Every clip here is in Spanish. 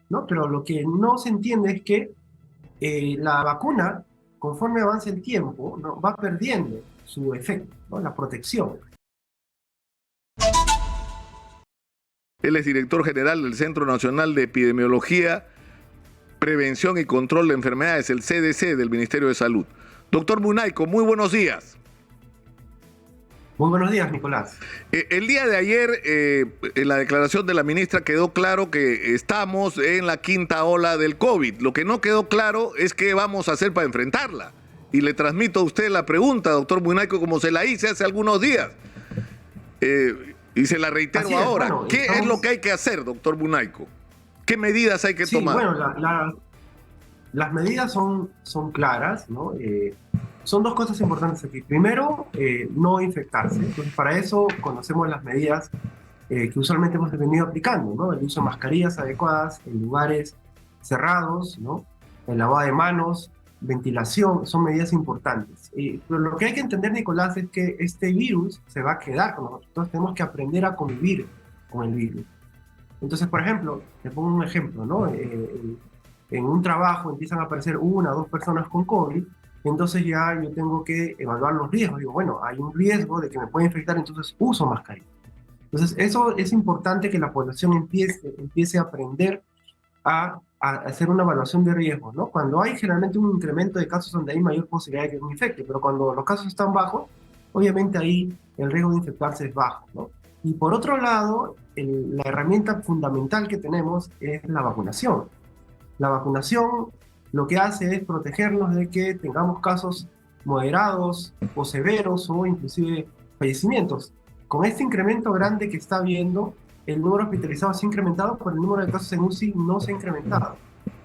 ¿no? Pero lo que no se entiende es que la vacuna, conforme avanza el tiempo, ¿no? va perdiendo su efecto, ¿no? La protección. Él es director general del Centro Nacional de Epidemiología, Prevención y Control de Enfermedades, el CDC del Ministerio de Salud. Doctor Munayco, muy buenos días. Muy buenos días, Nicolás. El día de ayer, en la declaración de la ministra quedó claro que estamos en la quinta ola del COVID. Lo que no quedó claro es qué vamos a hacer para enfrentarla. Y le transmito a usted la pregunta, doctor Munayco, como se la hice hace algunos días. Y se la reitero ahora. Bueno, ¿Qué es lo que hay que hacer, doctor Munayco? ¿Qué medidas hay que sí, tomar? bueno, las medidas son claras, ¿no? Son dos cosas importantes aquí. Primero, no infectarse. Entonces, para eso conocemos las medidas que usualmente hemos venido aplicando, ¿no? El uso de mascarillas adecuadas en lugares cerrados, ¿no? El lavado de manos, ventilación, son medidas importantes. Pero lo que hay que entender, Nicolás, es que este virus se va a quedar con nosotros. Entonces, tenemos que aprender a convivir con el virus. Entonces, por ejemplo, te pongo un ejemplo, ¿no? En un trabajo empiezan a aparecer una o dos personas con COVID, entonces ya yo tengo que evaluar los riesgos. Digo, bueno, hay un riesgo de que me pueda infectar, entonces uso mascarilla. Entonces, eso es importante que la población empiece a aprender a hacer una evaluación de riesgos, ¿no? Cuando hay generalmente un incremento de casos donde hay mayor posibilidad de que me infecte, pero cuando los casos están bajos, obviamente ahí el riesgo de infectarse es bajo, ¿no? Y por otro lado, la herramienta fundamental que tenemos es la vacunación. La vacunación lo que hace es protegernos de que tengamos casos moderados o severos o inclusive fallecimientos. Con este incremento grande que está habiendo, el número de hospitalizados se ha incrementado, pero el número de casos en UCI no se ha incrementado.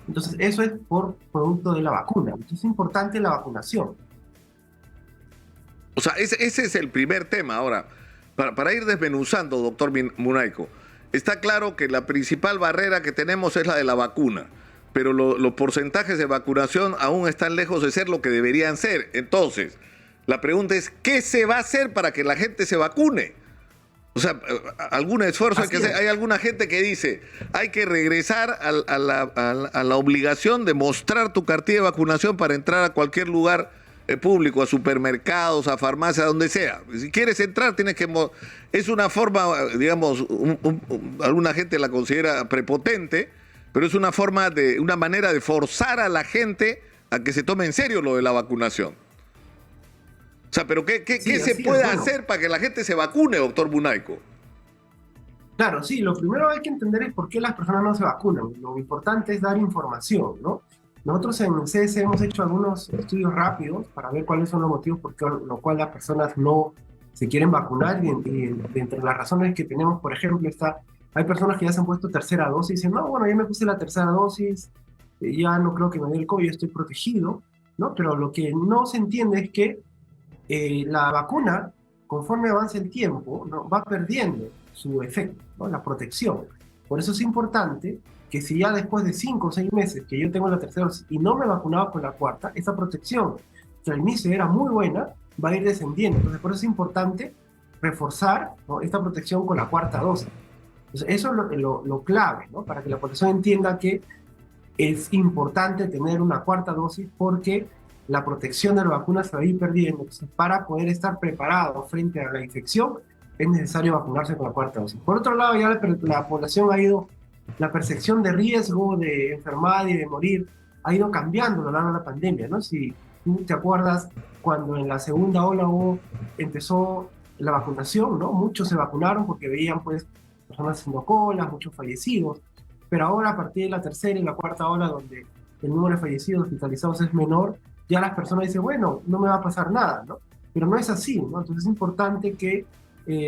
Entonces, eso es por producto de la vacuna. Entonces, es importante la vacunación. O sea, ese es el primer tema. Ahora, para ir desmenuzando, doctor Munayco, está claro que la principal barrera que tenemos es la de la vacuna, pero los porcentajes de vacunación aún están lejos de ser lo que deberían ser. Entonces, la pregunta es, ¿qué se va a hacer para que la gente se vacune? O sea, algún esfuerzo hay que hacer. Hay alguna gente que dice, hay que regresar a la obligación de mostrar tu cartilla de vacunación para entrar a cualquier lugar público, a supermercados, a farmacias, donde sea. Si quieres entrar, tienes que... Es una forma, digamos, alguna gente la considera prepotente, pero es una forma una manera de forzar a la gente a que se tome en serio lo de la vacunación. O sea, pero ¿qué se puede hacer para que la gente se vacune, doctor Munayco? Claro, sí, lo primero hay que entender es por qué las personas no se vacunan. Lo importante es dar información, ¿no? Nosotros en el CDC hemos hecho algunos estudios rápidos para ver cuáles son los motivos por lo cual las personas no se quieren vacunar y entre las razones que tenemos, por ejemplo, hay personas que ya se han puesto tercera dosis y dicen, no, bueno, ya me puse la tercera dosis, ya no creo que me dé el COVID, ya estoy protegido, ¿no? Pero lo que no se entiende es que la vacuna, conforme avanza el tiempo, ¿no? va perdiendo su efecto, ¿no? La protección. Por eso es importante que si ya después de 5 o 6 meses que yo tengo la tercera dosis y no me he vacunado con la cuarta, esa protección que al inicio era muy buena, va a ir descendiendo. Entonces, por eso es importante reforzar, ¿no? esta protección con la cuarta dosis. Entonces, eso es lo clave, ¿no? Para que la población entienda que es importante tener una cuarta dosis porque la protección de la vacuna se va a ir perdiendo. Entonces, para poder estar preparado frente a la infección, es necesario vacunarse con la cuarta dosis. Por otro lado, ya la población la percepción de riesgo de enfermedad y de morir ha ido cambiando a lo largo de la pandemia, ¿no? Si tú te acuerdas, cuando en la segunda ola empezó la vacunación, ¿no? Muchos se vacunaron porque veían, pues, personas haciendo colas, muchos fallecidos, pero ahora a partir de la tercera y la cuarta ola, donde el número de fallecidos hospitalizados es menor, ya las personas dicen, bueno, no me va a pasar nada, ¿no? Pero no es así, ¿no? Entonces es importante que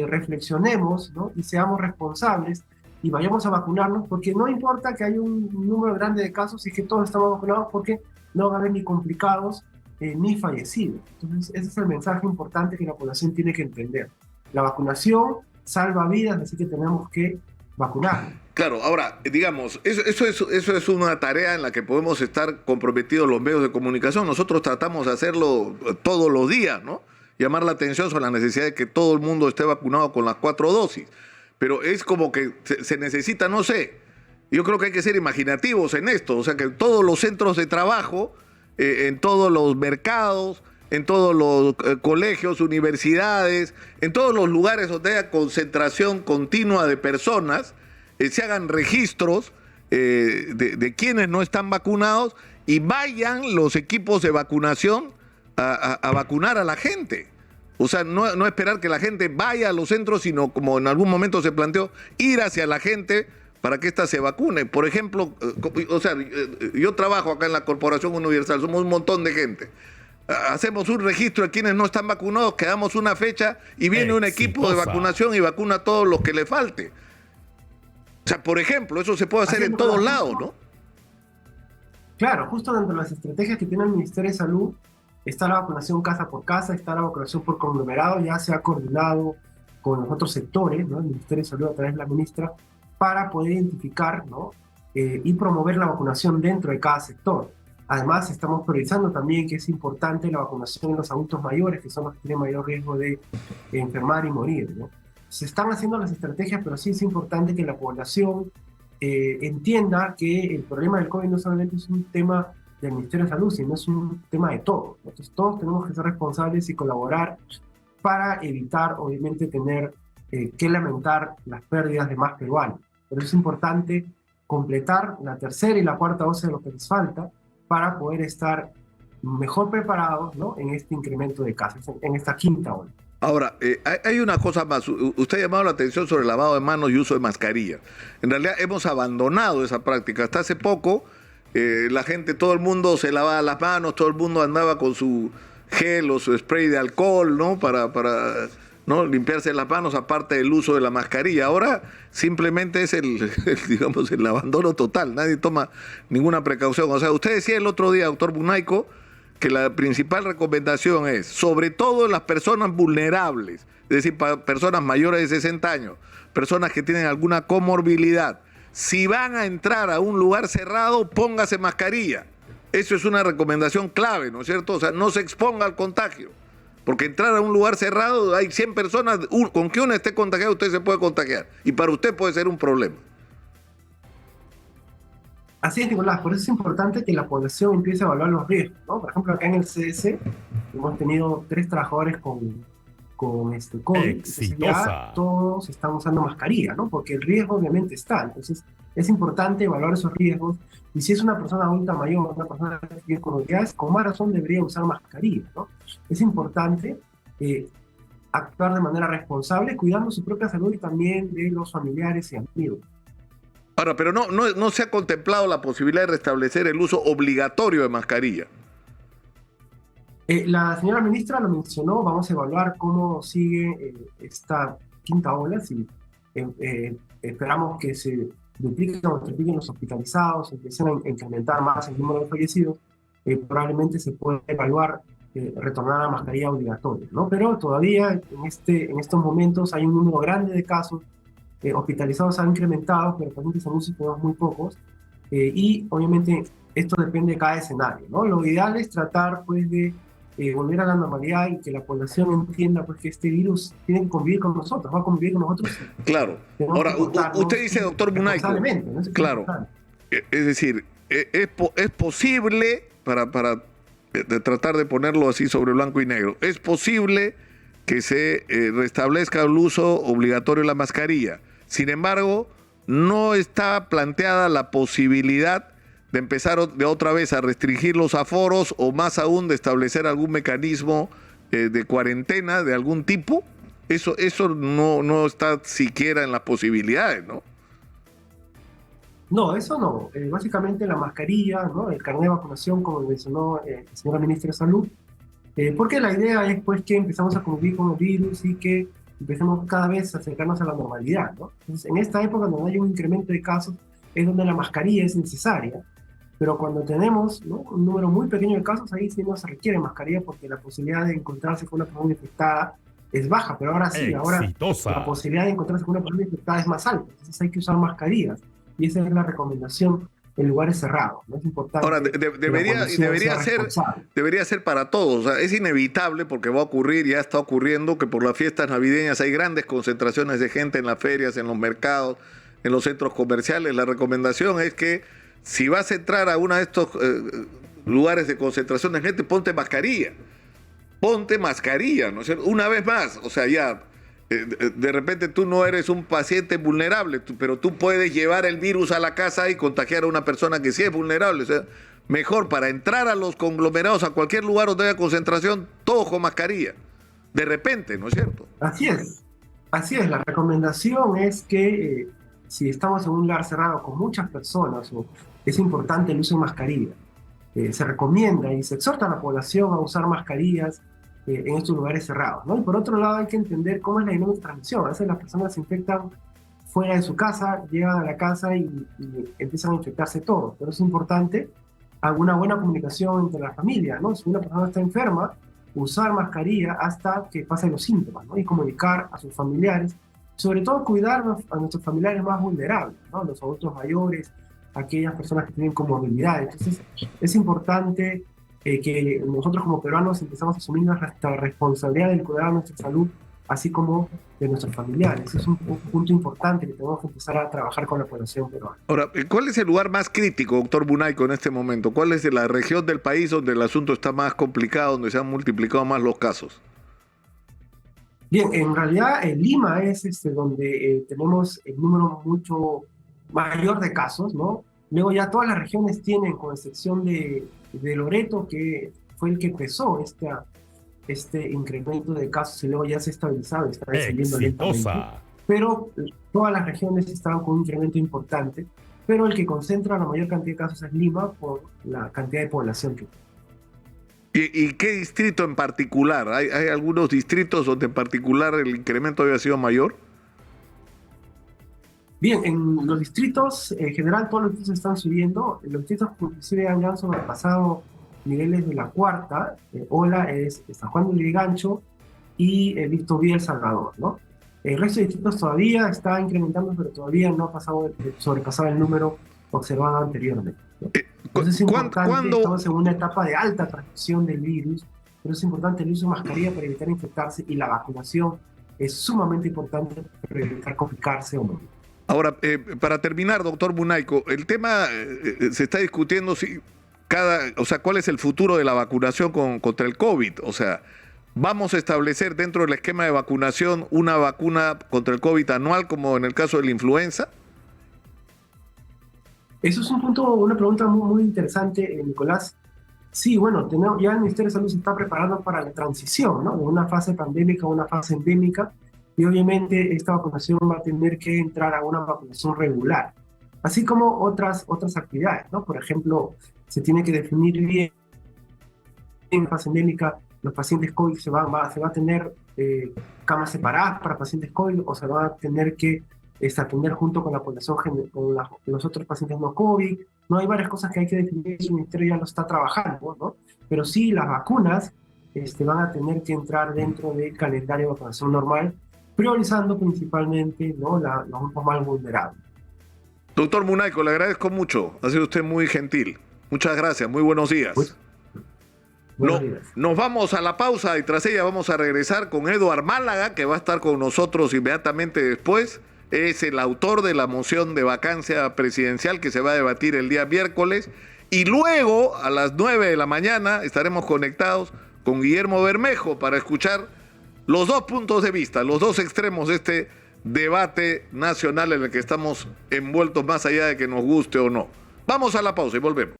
reflexionemos, ¿no? Y seamos responsables y vayamos a vacunarnos, porque no importa que haya un número grande de casos y que todos estamos vacunados, porque no van a haber ni complicados ni fallecidos. Entonces ese es el mensaje importante que la población tiene que entender. La vacunación salva vidas, así que tenemos que vacunar. Claro, ahora, digamos, eso es una tarea en la que podemos estar comprometidos los medios de comunicación. Nosotros tratamos de hacerlo todos los días, ¿no? Llamar la atención sobre la necesidad de que todo el mundo esté vacunado con las 4 dosis. Pero es como que se necesita, no sé, yo creo que hay que ser imaginativos en esto, o sea, que en todos los centros de trabajo, en todos los mercados, en todos los colegios, universidades, en todos los lugares donde haya concentración continua de personas, se hagan registros de quienes no están vacunados y vayan los equipos de vacunación a vacunar a la gente. O sea, no esperar que la gente vaya a los centros, sino, como en algún momento se planteó, ir hacia la gente para que ésta se vacune. Por ejemplo, o sea, yo trabajo acá en la Corporación Universal, somos un montón de gente. Hacemos un registro de quienes no están vacunados, quedamos una fecha y viene un equipo de vacunación y vacuna a todos los que le falte. O sea, por ejemplo, eso se puede hacer en todos lados, ¿no? Claro, justo dentro de las estrategias que tiene el Ministerio de Salud está la vacunación casa por casa, está la vacunación por conglomerado, ya se ha coordinado con los otros sectores, ¿no? El Ministerio de Salud a través de la ministra, para poder identificar, ¿no? Y promover la vacunación dentro de cada sector. Además, estamos priorizando también que es importante la vacunación en los adultos mayores, que son los que tienen mayor riesgo de enfermar y morir, ¿no? Se están haciendo las estrategias, pero sí es importante que la población entienda que el problema del COVID no solamente es un tema del Ministerio de Salud, sino es un tema de todos. Entonces, todos tenemos que ser responsables y colaborar para evitar, obviamente, tener que lamentar las pérdidas de más peruanos. Pero es importante completar la tercera y la cuarta dosis de lo que les falta para poder estar mejor preparados, ¿no? En este incremento de casos, en esta quinta ola. Ahora, hay una cosa más. Usted ha llamado la atención sobre el lavado de manos y uso de mascarilla. En realidad hemos abandonado esa práctica. Hasta hace poco, la gente, todo el mundo se lavaba las manos, todo el mundo andaba con su gel o su spray de alcohol, ¿no? Para ¿no? limpiarse las manos, aparte del uso de la mascarilla. Ahora simplemente es digamos, el abandono total. Nadie toma ninguna precaución. O sea, usted decía el otro día, doctor Munaico, que la principal recomendación es, sobre todo las personas vulnerables, es decir, personas mayores de 60 años, personas que tienen alguna comorbilidad, si van a entrar a un lugar cerrado, póngase mascarilla. Eso es una recomendación clave, ¿no es cierto? O sea, no se exponga al contagio, porque entrar a un lugar cerrado, hay 100 personas, con que una esté contagiada, usted se puede contagiar, y para usted puede ser un problema. Así es, Nicolás, por eso es importante que la población empiece a evaluar los riesgos, ¿no? Por ejemplo, acá en el CDC hemos tenido 3 trabajadores con COVID, entonces ya todos están usando mascarilla, ¿no? Porque el riesgo obviamente está, entonces es importante evaluar esos riesgos, y si es una persona adulta mayor, una persona que tiene comorbilidades, con más razón debería usar mascarilla, ¿no? Es importante actuar de manera responsable, cuidando su propia salud y también de los familiares y amigos. Ahora, pero no se ha contemplado la posibilidad de restablecer el uso obligatorio de mascarilla. La señora ministra lo mencionó, vamos a evaluar cómo sigue esta quinta ola, si esperamos que se dupliquen o tripliquen los hospitalizados, empiecen a incrementar más el número de fallecidos, probablemente se puede evaluar retornar a la mascarilla obligatoria, ¿no? Pero todavía en estos momentos hay un número grande de casos, hospitalizados han incrementado, pero pacientes en UCI tenemos muy pocos, y obviamente esto depende de cada escenario, ¿no? Lo ideal es tratar, pues, de volver a la normalidad y que la población entienda, pues, que este virus tiene que convivir con nosotros, va a convivir con nosotros. Claro. Ahora, usted dice, doctor Munaico, ¿no? Claro, es decir, es posible, para tratar de ponerlo así sobre blanco y negro, es posible que se restablezca el uso obligatorio de la mascarilla. Sin embargo, no está planteada la posibilidad de empezar de otra vez a restringir los aforos, o más aún de establecer algún mecanismo de cuarentena de algún tipo. Eso no está siquiera en las posibilidades, ¿no? No, eso no. Básicamente la mascarilla, ¿no? El carnet de vacunación, como mencionó la señora ministra de Salud, porque la idea es, pues, que empezamos a convivir con el virus y que empecemos cada vez a acercarnos a la normalidad, ¿no? Entonces, en esta época donde hay un incremento de casos, es donde la mascarilla es necesaria, pero cuando tenemos, ¿no?, un número muy pequeño de casos, ahí sí no se requiere mascarilla, porque la posibilidad de encontrarse con una persona infectada es baja, pero ahora sí, ahora la posibilidad de encontrarse con una persona infectada es más alta, entonces hay que usar mascarillas, y esa es la recomendación en lugares cerrados, ¿no? Es importante. Ahora, debería ser para todos. O sea, es inevitable, porque va a ocurrir, ya está ocurriendo, que por las fiestas navideñas hay grandes concentraciones de gente en las ferias, en los mercados, en los centros comerciales. La recomendación es que si vas a entrar a uno de estos lugares de concentración de gente, ponte mascarilla. Ponte mascarilla, ¿no es cierto? Una vez más, o sea, ya, de repente tú no eres un paciente vulnerable, pero tú puedes llevar el virus a la casa y contagiar a una persona que sí es vulnerable. O sea, mejor para entrar a los conglomerados, a cualquier lugar donde haya concentración, todo con mascarilla. De repente, ¿no es cierto? Así es. Así es, la recomendación es que si estamos en un lugar cerrado con muchas personas, es importante el uso de mascarilla. Se recomienda y se exhorta a la población a usar mascarillas en estos lugares cerrados, ¿no? Y por otro lado hay que entender cómo es la dinámica de transmisión. A veces las personas se infectan fuera de su casa, llegan a la casa y empiezan a infectarse todos. Pero es importante alguna buena comunicación entre la familia, ¿no? Si una persona está enferma, usar mascarilla hasta que pasen los síntomas, ¿no? Y comunicar a sus familiares, sobre todo cuidar a nuestros familiares más vulnerables, ¿no? Los adultos mayores, aquellas personas que tienen comorbilidades. Entonces, es importante que nosotros como peruanos empezamos a asumir nuestra responsabilidad del cuidar de nuestra salud, así como de nuestros familiares. Es un punto importante que tenemos que empezar a trabajar con la población peruana. Ahora, ¿cuál es el lugar más crítico, doctor Munaico, en este momento? ¿Cuál es la región del país donde el asunto está más complicado, donde se han multiplicado más los casos? Bien, en realidad Lima es donde tenemos el número mucho mayor de casos, ¿no? Luego ya todas las regiones tienen, con excepción de Loreto, que fue el que empezó este incremento de casos y luego ya se ha estabilizado, está descendiendo lentamente. Pero todas las regiones estaban con un incremento importante, pero el que concentra la mayor cantidad de casos es Lima por la cantidad de población que tiene. ¿Y qué distrito en particular? ¿Hay algunos distritos donde en particular el incremento había sido mayor? Bien, en los distritos, en general todos los distritos están subiendo. Los distritos que inclusive han sobrepasado niveles de la cuarta ola es San Juan de Lurigancho y Victovía El Salvador, ¿no? El resto de distritos todavía está incrementando, pero todavía no ha sobrepasado el número observado anteriormente, ¿no? Entonces es importante, estamos en una etapa de alta transmisión del virus, pero es importante el uso de mascarilla para evitar infectarse y la vacunación es sumamente importante para evitar complicarse o morir. Ahora, para terminar, doctor Munaico, el tema se está discutiendo si cuál es el futuro de la vacunación contra el COVID. O sea, ¿vamos a establecer dentro del esquema de vacunación una vacuna contra el COVID anual como en el caso de la influenza? Eso es una pregunta muy, muy interesante, Nicolás. Sí, bueno, ya el Ministerio de Salud se está preparando para la transición, ¿no? De una fase pandémica a una fase endémica. Y obviamente esta vacunación va a tener que entrar a una vacunación regular, así como otras actividades, ¿no? Por ejemplo, se tiene que definir bien en la fase endémica los pacientes COVID, se va a tener camas separadas para pacientes COVID o se va a tener que atender junto con la población, con los otros pacientes no COVID. No, hay varias cosas que hay que definir y el Ministerio ya lo está trabajando, ¿no? Pero sí, las vacunas van a tener que entrar dentro del calendario de vacunación normal, priorizando principalmente, ¿no?, los grupos más vulnerables. Doctor Munaico, le agradezco mucho. Ha sido usted muy gentil. Muchas gracias. Muy buenos días. Buenos días. Nos vamos a la pausa y tras ella vamos a regresar con Eduard Málaga, que va a estar con nosotros inmediatamente después. Es el autor de la moción de vacancia presidencial que se va a debatir el día miércoles. Y luego, a las 9 de la mañana, estaremos conectados con Guillermo Bermejo para escuchar los dos puntos de vista, los dos extremos de este debate nacional en el que estamos envueltos más allá de que nos guste o no. Vamos a la pausa y volvemos.